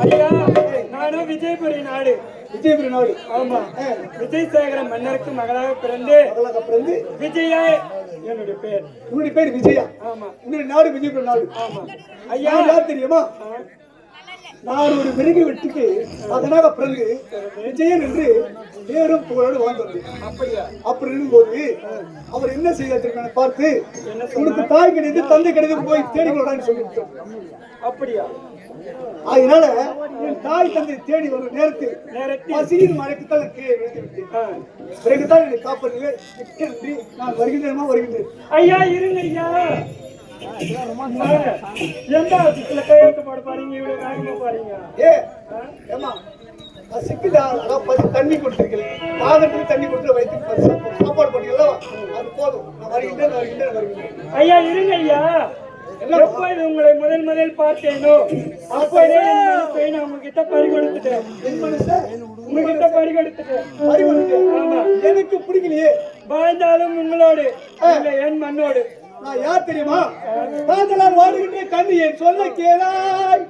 ஐயா நானும் விஜயபுரி நாடு. விஜயபுரி நாடு. ஆமா. விஜயசேகர மன்னருக்கு மகளாக பிறந்து விஜயா என்னுடைய பேர். உன்னுடைய பேர் விஜயா? ஆமா. உன்னுடைய நாடு விஜயபுரி நாடு. ஆமா. ஐயா யார் தெரியுமா? நான் ஒரு மிருக வெட்டுக்கு மகனாக பிறந்து விஜயன் என்று பேரும் புகழோடு வாழ்ந்தது. அப்படியா? அப்படி இருக்கும்போது அவர் என்ன செய்தார் பார்த்து, உனக்கு தாய் கிடையாது தந்தை கிடையாது போய் தேடிக்கொள்றான்னு சொல்லிட்டு. அப்படியா? அதனால என் தாய் தந்தை தேடி வரும் நேரத்தில் பசியின் மழைக்குத்தான் கீழே விழுந்துவிட்டேன். பிறகுதான் என்னை காப்பதில்லை என்று நான் வருகின்றேன். ஐயா இருங்க ஐயா. எந்த ஆபீஸ்ல கையெழுத்து போட பாருங்க, இவ்வளவு வேகமா பாருங்க. ஏமா பசிக்குதா? தண்ணி கொடுத்துருக்கேன், தாகத்துக்கு தண்ணி கொடுத்து வயிற்றுக்கு சாப்பாடு பண்ணிக்கலாம், அது போதும். நான் வருகின்றேன். ஐயா இருங்க ஐயா. எப்போது உங்களை முதல் பார்த்தேனோ அப்போதே நான் உங்ககிட்ட பறிகொடுத்துட்டேன். உங்ககிட்ட பறிகொடுத்துட்டேன். ஆமா. எனக்கு பிடிக்கலையே. வாழ்ந்தாலும் உங்களோடு என் மண்ணோடு. நான் யார் தெரியுமா? காதலால் வாடுகின்ற கண்ணி என் சொல்ல கேளாய்.